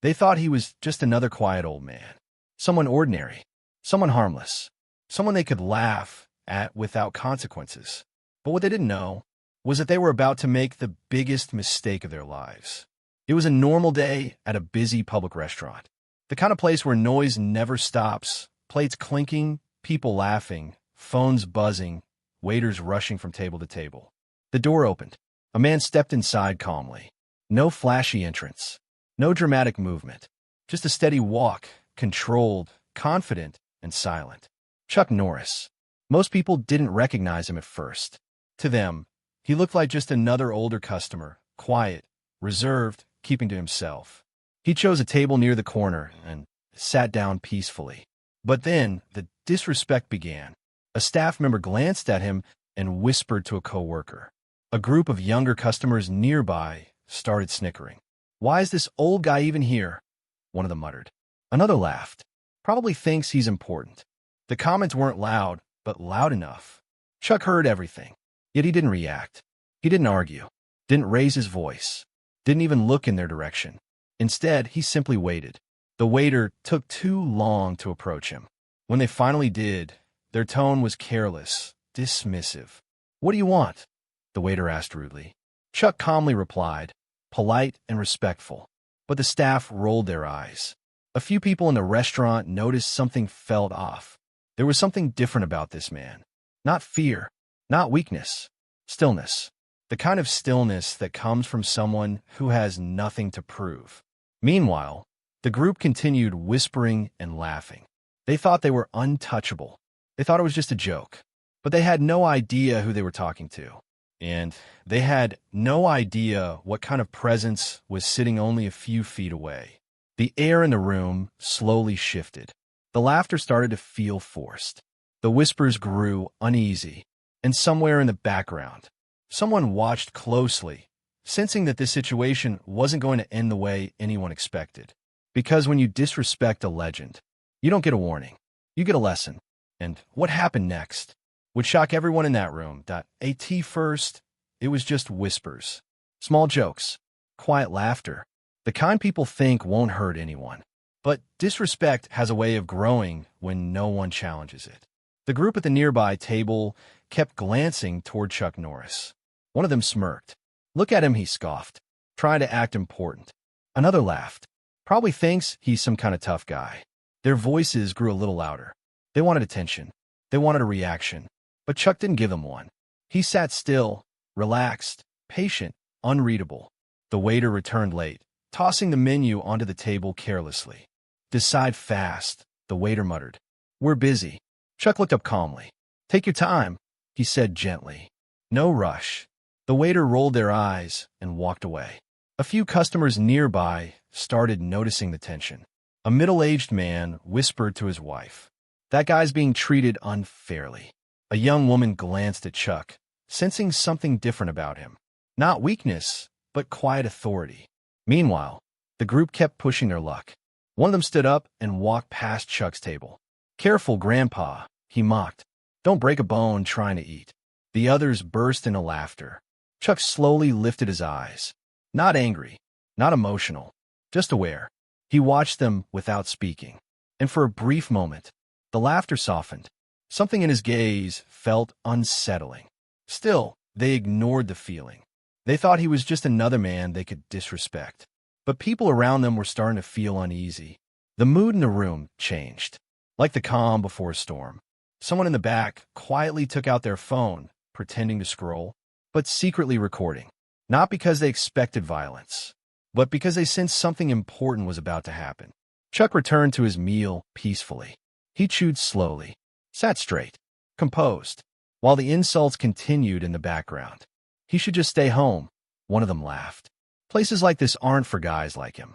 They thought he was just another quiet old man. Someone ordinary. Someone harmless. Someone they could laugh at without consequences. But what they didn't know was that they were about to make the biggest mistake of their lives. It was a normal day at a busy public restaurant. The kind of place where noise never stops, plates clinking, people laughing, phones buzzing, waiters rushing from table to table. The door opened. A man stepped inside calmly. No flashy entrance. No dramatic movement. Just a steady walk, controlled, confident, and silent. Chuck Norris. Most people didn't recognize him at first. To them, he looked like just another older customer, quiet, reserved, keeping to himself. He chose a table near the corner and sat down peacefully. But then the disrespect began. A staff member glanced at him and whispered to a coworker. A group of younger customers nearby started snickering. "Why is this old guy even here?" one of them muttered. Another laughed. "Probably thinks he's important." The comments weren't loud, but loud enough. Chuck heard everything, yet he didn't react. He didn't argue, didn't raise his voice, didn't even look in their direction. Instead, he simply waited. The waiter took too long to approach him. When they finally did, their tone was careless, dismissive. "What do you want?" the waiter asked rudely. Chuck calmly replied, polite and respectful. But the staff rolled their eyes. A few people in the restaurant noticed something felt off. There was something different about this man. Not fear, not weakness, stillness. The kind of stillness that comes from someone who has nothing to prove. Meanwhile, the group continued whispering and laughing. They thought they were untouchable. They thought it was just a joke. But they had no idea who they were talking to. And they had no idea what kind of presence was sitting only a few feet away. The air in the room slowly shifted. The laughter started to feel forced. The whispers grew uneasy. And somewhere in the background, someone watched closely, sensing that this situation wasn't going to end the way anyone expected. Because when you disrespect a legend, you don't get a warning. You get a lesson. And what happened next would shock everyone in that room. At first, it was just whispers, small jokes, quiet laughter, the kind people think won't hurt anyone. But disrespect has a way of growing when no one challenges it. The group at the nearby table kept glancing toward Chuck Norris. One of them smirked. "Look at him," he scoffed, trying to act important. Another laughed. "Probably thinks he's some kind of tough guy." Their voices grew a little louder. They wanted attention. They wanted a reaction. But Chuck didn't give them one. He sat still, relaxed, patient, unreadable. The waiter returned late, tossing the menu onto the table carelessly. "Decide fast," the waiter muttered. "We're busy." Chuck looked up calmly. "Take your time," he said gently. "No rush." The waiter rolled their eyes and walked away. A few customers nearby started noticing the tension. A middle-aged man whispered to his wife, "That guy's being treated unfairly." A young woman glanced at Chuck, sensing something different about him. Not weakness, but quiet authority. Meanwhile, the group kept pushing their luck. One of them stood up and walked past Chuck's table. "Careful, Grandpa," he mocked. "Don't break a bone trying to eat." The others burst into laughter. Chuck slowly lifted his eyes. Not angry, not emotional, just aware. He watched them without speaking. And for a brief moment, the laughter softened. Something in his gaze felt unsettling. Still, they ignored the feeling. They thought he was just another man they could disrespect. But people around them were starting to feel uneasy. The mood in the room changed, like the calm before a storm. Someone in the back quietly took out their phone, pretending to scroll, but secretly recording. Not because they expected violence, but because they sensed something important was about to happen. Chuck returned to his meal peacefully. He chewed slowly, sat straight, composed, while the insults continued in the background. "He should just stay home," one of them laughed. "Places like this aren't for guys like him."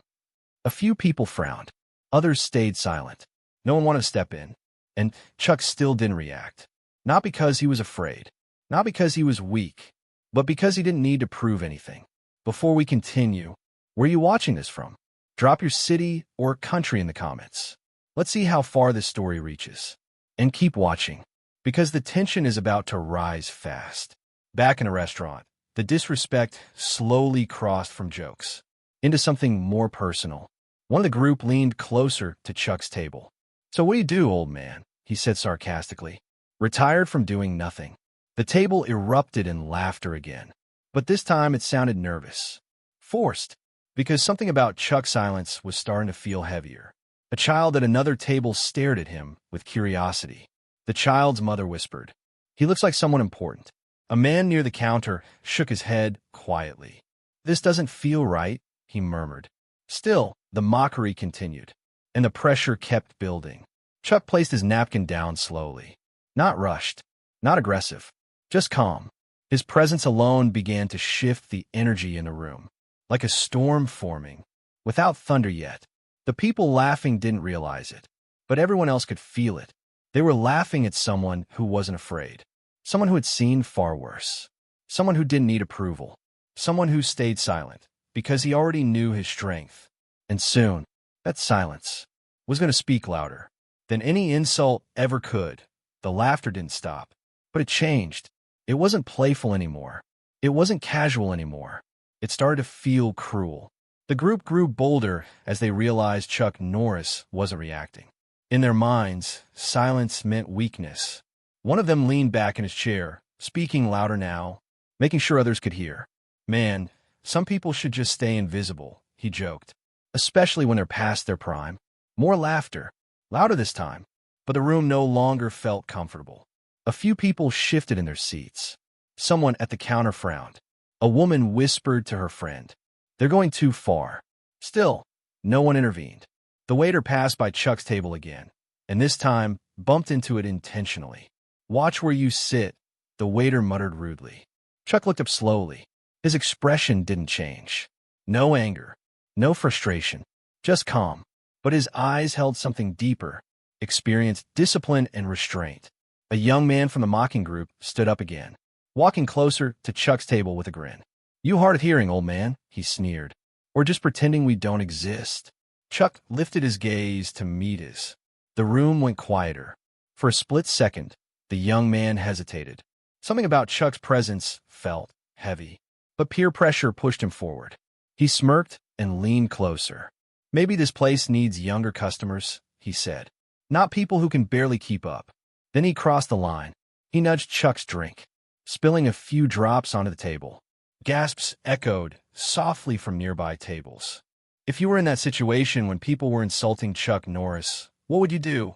A few people frowned. Others stayed silent. No one wanted to step in. And Chuck still didn't react. Not because he was afraid. Not because he was weak. But because he didn't need to prove anything. Before we continue, where are you watching this from? Drop your city or country in the comments. Let's see how far this story reaches. And keep watching, because the tension is about to rise fast. Back in a restaurant, the disrespect slowly crossed from jokes into something more personal. One of the group leaned closer to Chuck's table. "So what do you do, old man?" he said sarcastically. "Retired from doing nothing." The table erupted in laughter again, but this time it sounded nervous. Forced, because something about Chuck's silence was starting to feel heavier. A child at another table stared at him with curiosity. The child's mother whispered, "He looks like someone important." A man near the counter shook his head quietly. "This doesn't feel right," he murmured. Still, the mockery continued, and the pressure kept building. Chuck placed his napkin down slowly. Not rushed, not aggressive, just calm. His presence alone began to shift the energy in the room, like a storm forming, without thunder yet. The people laughing didn't realize it, but everyone else could feel it. They were laughing at someone who wasn't afraid, someone who had seen far worse, someone who didn't need approval, someone who stayed silent because he already knew his strength. And soon, that silence was going to speak louder than any insult ever could. The laughter didn't stop, but it changed. It wasn't playful anymore. It wasn't casual anymore. It started to feel cruel. The group grew bolder as they realized Chuck Norris wasn't reacting. In their minds, silence meant weakness. One of them leaned back in his chair, speaking louder now, making sure others could hear. "Man, some people should just stay invisible," he joked, "especially when they're past their prime." More laughter, louder this time, but the room no longer felt comfortable. A few people shifted in their seats. Someone at the counter frowned. A woman whispered to her friend, "They're going too far." Still, no one intervened. The waiter passed by Chuck's table again, and this time bumped into it intentionally. "Watch where you sit," the waiter muttered rudely. Chuck looked up slowly. His expression didn't change. No anger, no frustration, just calm. But his eyes held something deeper, experience, discipline, and restraint. A young man from the mocking group stood up again, walking closer to Chuck's table with a grin. "You hard of hearing, old man," he sneered. "Or just pretending we don't exist?" Chuck lifted his gaze to meet his. The room went quieter. For a split second, the young man hesitated. Something about Chuck's presence felt heavy, but peer pressure pushed him forward. He smirked and leaned closer. "Maybe this place needs younger customers," he said. "Not people who can barely keep up." Then he crossed the line. He nudged Chuck's drink, spilling a few drops onto the table. Gasps echoed softly from nearby tables. If you were in that situation when people were insulting Chuck Norris, what would you do?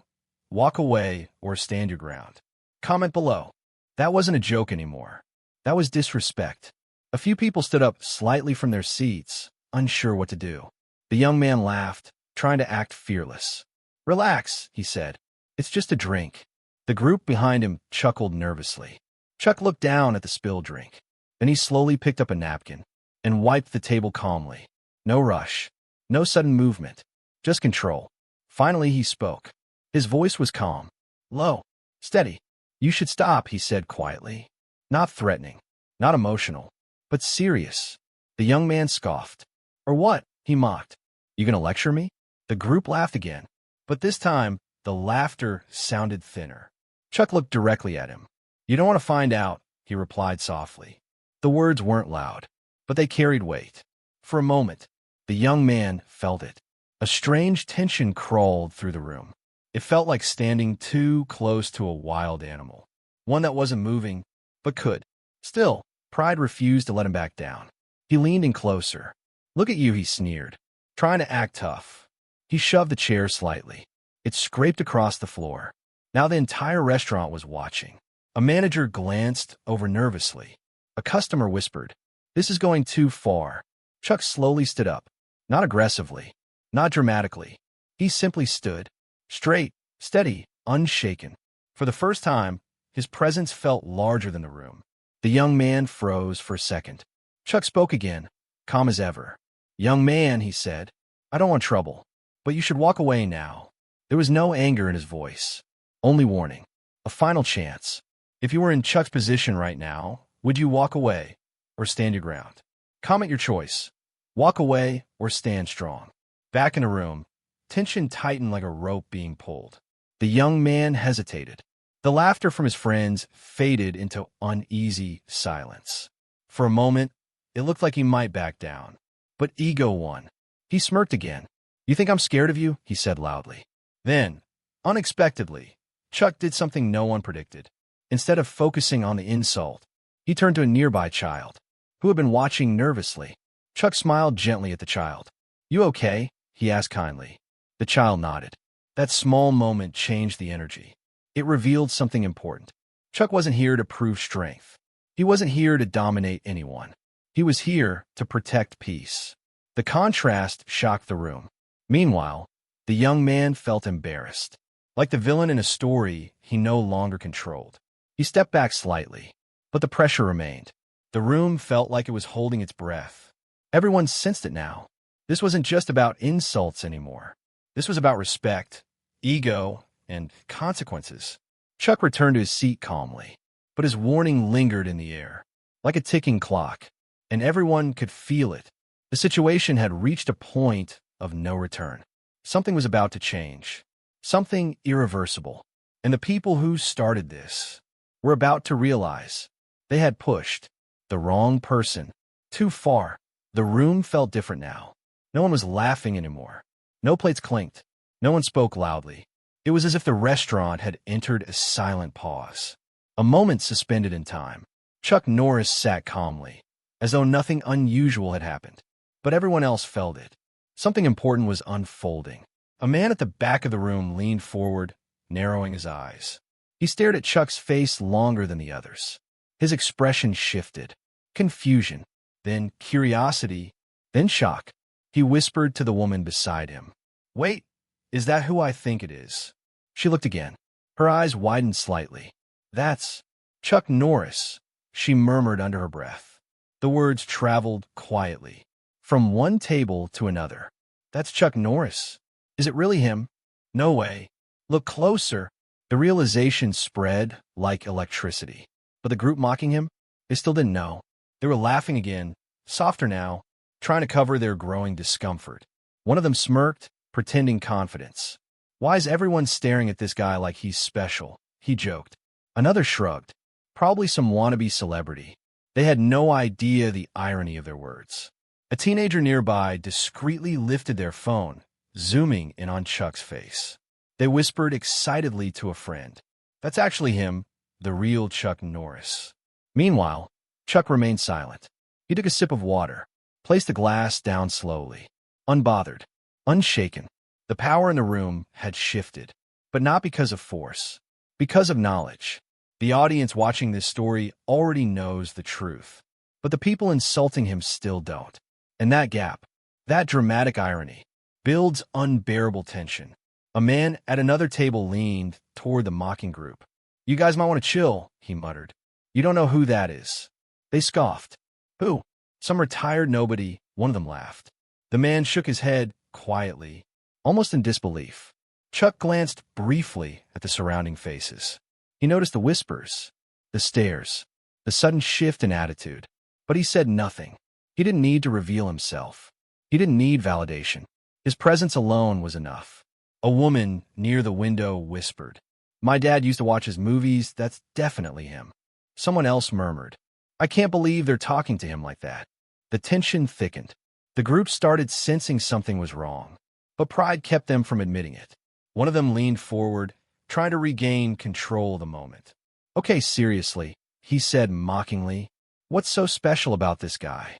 Walk away or stand your ground? Comment below. That wasn't a joke anymore. That was disrespect. A few people stood up slightly from their seats, unsure what to do. The young man laughed, trying to act fearless. "Relax," he said. "It's just a drink." The group behind him chuckled nervously. Chuck looked down at the spilled drink. Then he slowly picked up a napkin and wiped the table calmly. No rush, no sudden movement, just control. Finally, he spoke. His voice was calm, low, steady. "You should stop," he said quietly. Not threatening, not emotional, but serious. The young man scoffed. "Or what?" he mocked. "You gonna lecture me?" The group laughed again, but this time the laughter sounded thinner. Chuck looked directly at him. "You don't want to find out," he replied softly. The words weren't loud, but they carried weight. For a moment, the young man felt it. A strange tension crawled through the room. It felt like standing too close to a wild animal, one that wasn't moving, but could. Still, pride refused to let him back down. He leaned in closer. "Look at you," he sneered, trying to act tough. He shoved the chair slightly. It scraped across the floor. Now the entire restaurant was watching. A manager glanced over nervously. A customer whispered, "This is going too far." Chuck slowly stood up, not aggressively, not dramatically. He simply stood, straight, steady, unshaken. For the first time, his presence felt larger than the room. The young man froze for a second. Chuck spoke again, calm as ever. "Young man," he said, "I don't want trouble, but you should walk away now." There was no anger in his voice, only warning, a final chance. If you were in Chuck's position right now, would you walk away or stand your ground? Comment your choice. Walk away or stand strong. Back in the room, tension tightened like a rope being pulled. The young man hesitated. The laughter from his friends faded into uneasy silence. For a moment, it looked like he might back down. But ego won. He smirked again. You think I'm scared of you? He said loudly. Then, unexpectedly, Chuck did something no one predicted. Instead of focusing on the insult, he turned to a nearby child, who had been watching nervously. Chuck smiled gently at the child. You okay? He asked kindly. The child nodded. That small moment changed the energy. It revealed something important. Chuck wasn't here to prove strength. He wasn't here to dominate anyone. He was here to protect peace. The contrast shocked the room. Meanwhile, the young man felt embarrassed. Like the villain in a story he no longer controlled. He stepped back slightly, but the pressure remained. The room felt like it was holding its breath. Everyone sensed it now. This wasn't just about insults anymore. This was about respect, ego, and consequences. Chuck returned to his seat calmly, but his warning lingered in the air, like a ticking clock, and everyone could feel it. The situation had reached a point of no return. Something was about to change, something irreversible, and the people who started this were about to realize they had pushed the wrong person too far. The room felt different now. No one was laughing anymore. No plates clinked. No one spoke loudly. It was as if the restaurant had entered a silent pause, a moment suspended in time. Chuck Norris sat calmly, as though nothing unusual had happened. But everyone else felt it. Something important was unfolding. A man at the back of the room leaned forward, narrowing his eyes. He stared at Chuck's face longer than the others. His expression shifted. Confusion, then curiosity, then shock. He whispered to the woman beside him. Wait, is that who I think it is? She looked again. Her eyes widened slightly. That's Chuck Norris, she murmured under her breath. The words traveled quietly, from one table to another. That's Chuck Norris. Is it really him? No way. Look closer. The realization spread like electricity. But the group mocking him? They still didn't know. They were laughing again, softer now, trying to cover their growing discomfort. One of them smirked, pretending confidence. Why is everyone staring at this guy like he's special? He joked. Another shrugged. Probably some wannabe celebrity. They had no idea the irony of their words. A teenager nearby discreetly lifted their phone, zooming in on Chuck's face. They whispered excitedly to a friend. That's actually him, the real Chuck Norris. Meanwhile, Chuck remained silent. He took a sip of water, placed the glass down slowly. Unbothered, unshaken. The power in the room had shifted, but not because of force, because of knowledge. The audience watching this story already knows the truth, but the people insulting him still don't. And that gap, that dramatic irony, builds unbearable tension. A man at another table leaned toward the mocking group. You guys might want to chill, he muttered. You don't know who that is. They scoffed. Who? Some retired nobody, one of them laughed. The man shook his head quietly, almost in disbelief. Chuck glanced briefly at the surrounding faces. He noticed the whispers, the stares, the sudden shift in attitude. But he said nothing. He didn't need to reveal himself. He didn't need validation. His presence alone was enough. A woman near the window whispered. My dad used to watch his movies. That's definitely him. Someone else murmured. I can't believe they're talking to him like that. The tension thickened. The group started sensing something was wrong, but pride kept them from admitting it. One of them leaned forward, trying to regain control of the moment. Okay, seriously, he said mockingly. What's so special about this guy?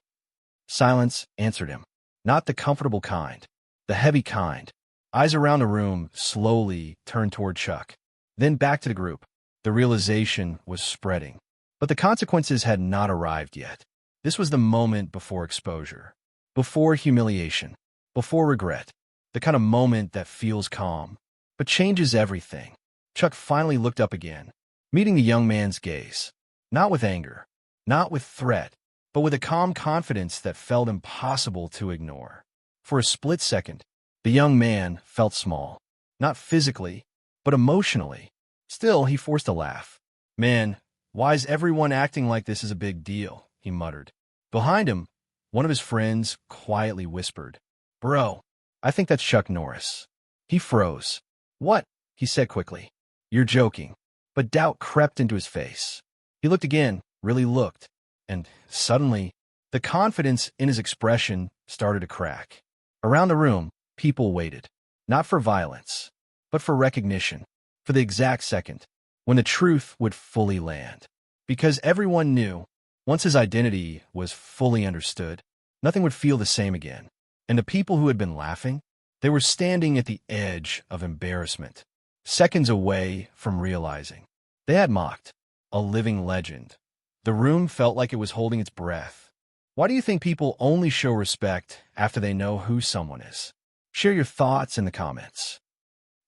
Silence answered him. Not the comfortable kind, the heavy kind. Eyes around the room slowly turned toward Chuck, then back to the group. The realization was spreading, but the consequences had not arrived yet. This was the moment before exposure, before humiliation, before regret, the kind of moment that feels calm, but changes everything. Chuck finally looked up again, meeting the young man's gaze, not with anger, not with threat, but with a calm confidence that felt impossible to ignore. For a split second, the young man felt small, not physically, but emotionally. Still, he forced a laugh. Man, why is everyone acting like this is a big deal? He muttered. Behind him, one of his friends quietly whispered, Bro, I think that's Chuck Norris. He froze. What? He said quickly. You're joking. But doubt crept into his face. He looked again, really looked, and suddenly, the confidence in his expression started to crack. Around the room, People waited, not for violence, but for recognition, for the exact second when the truth would fully land. Because everyone knew, once his identity was fully understood, nothing would feel the same again. And the people who had been laughing, they were standing at the edge of embarrassment, seconds away from realizing they had mocked a living legend. The room felt like it was holding its breath. Why do you think people only show respect after they know who someone is? Share your thoughts in the comments.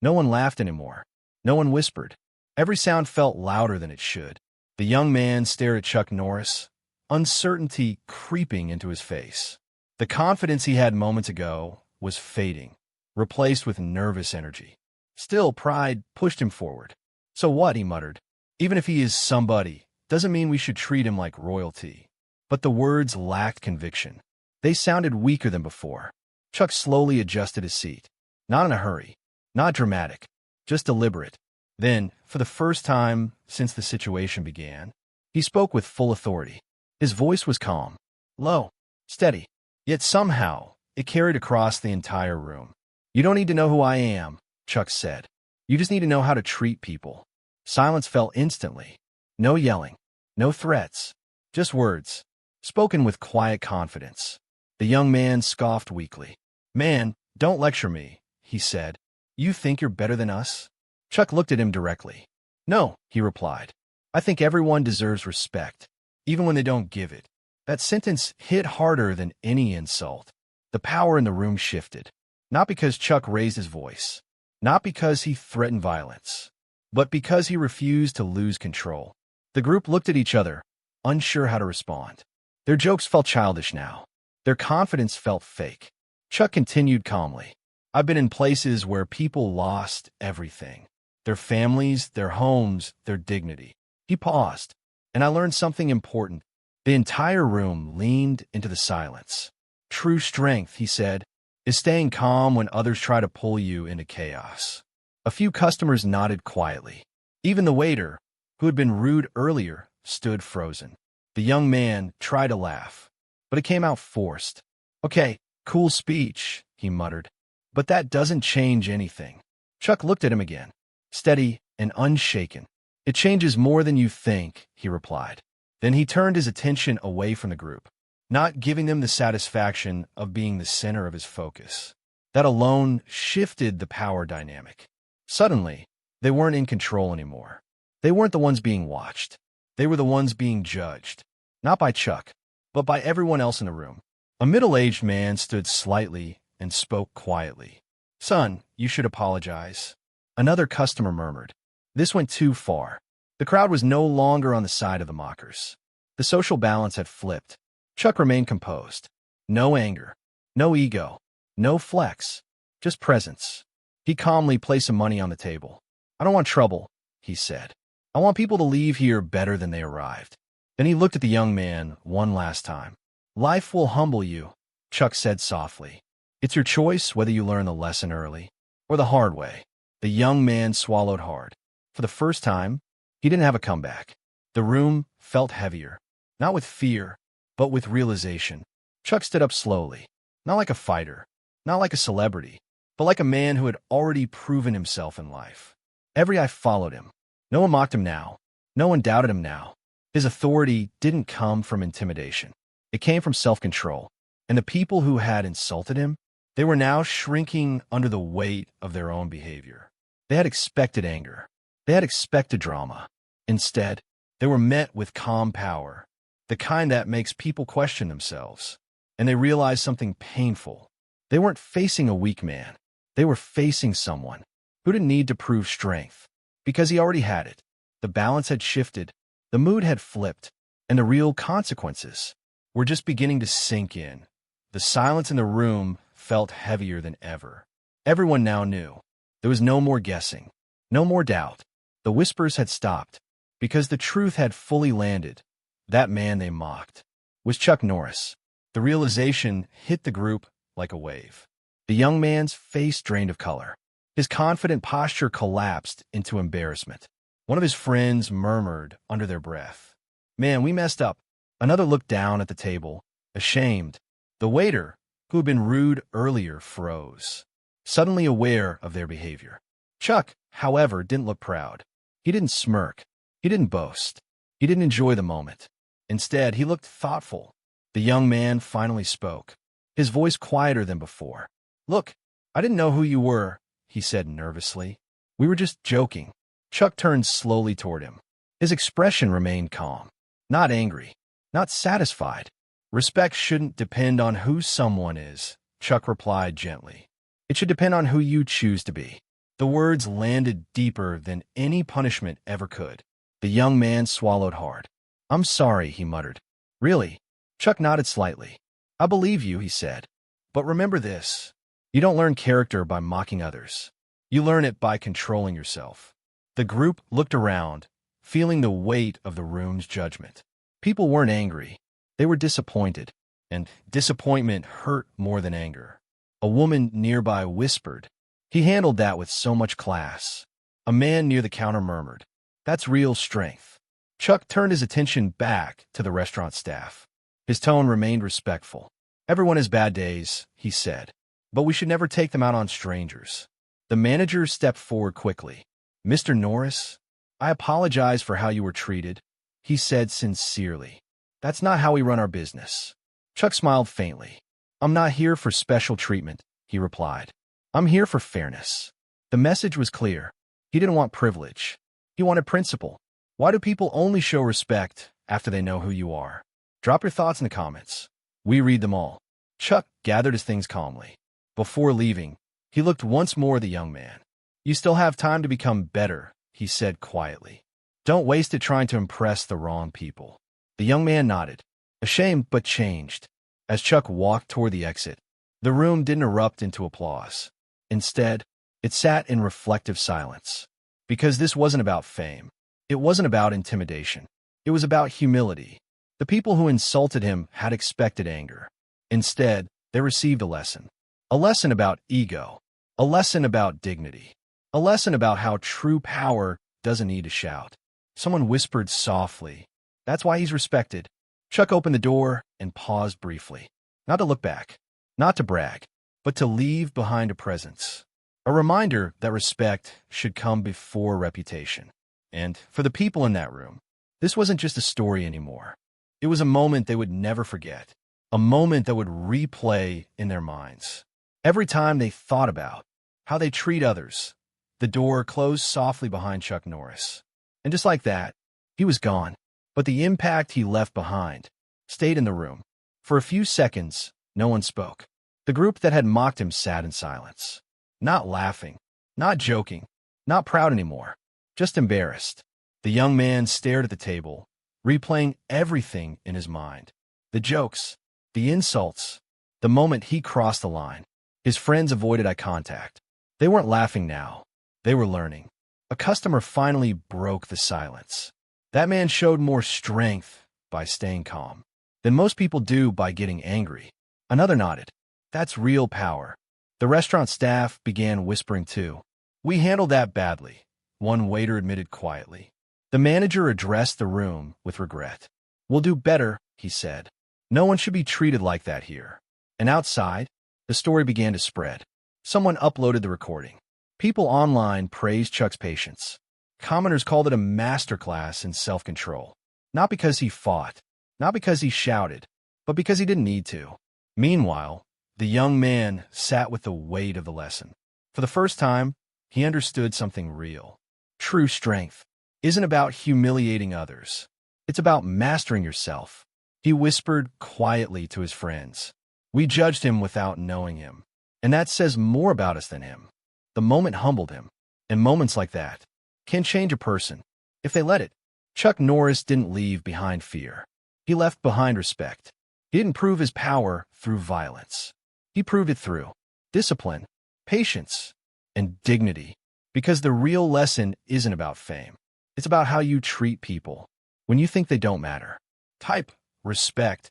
No one laughed anymore. No one whispered. Every sound felt louder than it should. The young man stared at Chuck Norris, uncertainty creeping into his face. The confidence he had moments ago was fading, replaced with nervous energy. Still, pride pushed him forward. So what, he muttered. Even if he is somebody, doesn't mean we should treat him like royalty. But the words lacked conviction. They sounded weaker than before. Chuck slowly adjusted his seat. Not in a hurry, not dramatic, just deliberate. Then, for the first time since the situation began, he spoke with full authority. His voice was calm, low, steady, yet somehow it carried across the entire room. You don't need to know who I am, Chuck said. You just need to know how to treat people. Silence fell instantly. No yelling, no threats, just words, spoken with quiet confidence. The young man scoffed weakly. Man, don't lecture me, he said. You think you're better than us? Chuck looked at him directly. No, he replied. I think everyone deserves respect, even when they don't give it. That sentence hit harder than any insult. The power in the room shifted. Not because Chuck raised his voice, not because he threatened violence, but because he refused to lose control. The group looked at each other, unsure how to respond. Their jokes felt childish now. Their confidence felt fake. Chuck continued calmly. I've been in places where people lost everything. Their families, their homes, their dignity. He paused, and I learned something important. The entire room leaned into the silence. True strength, he said, is staying calm when others try to pull you into chaos. A few customers nodded quietly. Even the waiter, who had been rude earlier, stood frozen. The young man tried to laugh, but it came out forced. Okay, cool speech, he muttered. But that doesn't change anything. Chuck looked at him again, steady and unshaken. It changes more than you think, he replied. Then he turned his attention away from the group, not giving them the satisfaction of being the center of his focus. That alone shifted the power dynamic. Suddenly, they weren't in control anymore. They weren't the ones being watched. They were the ones being judged, not by Chuck, but by everyone else in the room. A middle-aged man stood slightly and spoke quietly. Son, you should apologize. Another customer murmured. This went too far. The crowd was no longer on the side of the mockers. The social balance had flipped. Chuck remained composed. No anger, no ego, no flex, just presence. He calmly placed some money on the table. I don't want trouble, he said. I want people to leave here better than they arrived. Then he looked at the young man one last time. Life will humble you, Chuck said softly. It's your choice whether you learn the lesson early or the hard way. The young man swallowed hard. For the first time, he didn't have a comeback. The room felt heavier, not with fear, but with realization. Chuck stood up slowly, not like a fighter, not like a celebrity, but like a man who had already proven himself in life. Every eye followed him. No one mocked him now. No one doubted him now. His authority didn't come from intimidation. It came from self-control. And the people who had insulted him, they were now shrinking under the weight of their own behavior. They had expected anger. They had expected drama. Instead, they were met with calm power, the kind that makes people question themselves. And they realized something painful. They weren't facing a weak man. They were facing someone who didn't need to prove strength, because he already had it. The balance had shifted, the mood had flipped, and the real consequences were just beginning to sink in. The silence in the room felt heavier than ever. Everyone now knew. There was no more guessing, no more doubt. The whispers had stopped, because the truth had fully landed. That man they mocked was Chuck Norris. The realization hit the group like a wave. The young man's face drained of color. His confident posture collapsed into embarrassment. One of his friends murmured under their breath, Man, we messed up. Another looked down at the table, ashamed. The waiter, who had been rude earlier, froze. suddenly aware of their behavior. Chuck, however, didn't look proud. He didn't smirk. He didn't boast. He didn't enjoy the moment. Instead, he looked thoughtful. The young man finally spoke, his voice quieter than before. "Look, I didn't know who you were," he said nervously. "We were just joking." Chuck turned slowly toward him. His expression remained calm, not angry, not satisfied. "Respect shouldn't depend on who someone is," Chuck replied gently. "It should depend on who you choose to be." The words landed deeper than any punishment ever could. The young man swallowed hard. "I'm sorry," he muttered. "Really?" Chuck nodded slightly. "I believe you," he said. "But remember this. You don't learn character by mocking others. You learn it by controlling yourself." The group looked around, feeling the weight of the room's judgment. People weren't angry. They were disappointed, and disappointment hurt more than anger. A woman nearby whispered, "He handled that with so much class." A man near the counter murmured, "That's real strength." Chuck turned his attention back to the restaurant staff. His tone remained respectful. "Everyone has bad days," he said, "but we should never take them out on strangers." The manager stepped forward quickly. "Mr. Norris, I apologize for how you were treated," he said sincerely. "That's not how we run our business." Chuck smiled faintly. "I'm not here for special treatment," he replied. "I'm here for fairness." The message was clear. He didn't want privilege. He wanted principle. Why do people only show respect after they know who you are? Drop your thoughts in the comments. We read them all. Chuck gathered his things calmly. Before leaving, he looked once more at the young man. "You still have time to become better," he said quietly. "Don't waste it trying to impress the wrong people." The young man nodded, ashamed but changed. As Chuck walked toward the exit, the room didn't erupt into applause. Instead, it sat in reflective silence. Because this wasn't about fame. It wasn't about intimidation. It was about humility. The people who insulted him had expected anger. Instead, they received a lesson. A lesson about ego. A lesson about dignity. A lesson about how true power doesn't need to shout. Someone whispered softly, "That's why he's respected." Chuck opened the door and paused briefly. Not to look back, not to brag, but to leave behind a presence. A reminder that respect should come before reputation. And for the people in that room, this wasn't just a story anymore. It was a moment they would never forget. A moment that would replay in their minds. Every time they thought about how they treat others, the door closed softly behind Chuck Norris. And just like that, he was gone. But the impact he left behind stayed in the room. For a few seconds, no one spoke. The group that had mocked him sat in silence. Not laughing, not joking, not proud anymore, just embarrassed. The young man stared at the table, replaying everything in his mind. The jokes, the insults, the moment he crossed the line. His friends avoided eye contact. They weren't laughing now. They were learning. A customer finally broke the silence. That man showed more strength by staying calm than most people do by getting angry. Another nodded. "That's real power." The restaurant staff began whispering too. "We handled that badly," one waiter admitted quietly. The manager addressed the room with regret. "We'll do better," he said. "No one should be treated like that here." And outside, the story began to spread. Someone uploaded the recording. People online praised Chuck's patience. Commenters called it a masterclass in self-control. Not because he fought, not because he shouted, but because he didn't need to. Meanwhile, the young man sat with the weight of the lesson. For the first time, he understood something real. True strength isn't about humiliating others. It's about mastering yourself. He whispered quietly to his friends. We judged him without knowing him, and that says more about us than him. The moment humbled him, and moments like that can change a person if they let it. Chuck Norris didn't leave behind fear. He left behind respect. He didn't prove his power through violence. He proved it through discipline, patience, and dignity. Because the real lesson isn't about fame. It's about how you treat people when you think they don't matter. Type respect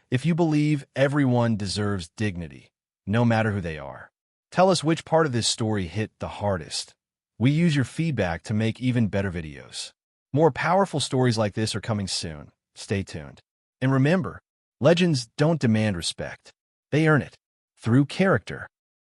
if you believe everyone deserves dignity, no matter who they are. Tell us which part of this story hit the hardest. We use your feedback to make even better videos. More powerful stories like this are coming soon. Stay tuned. And remember, legends don't demand respect. They earn it through character.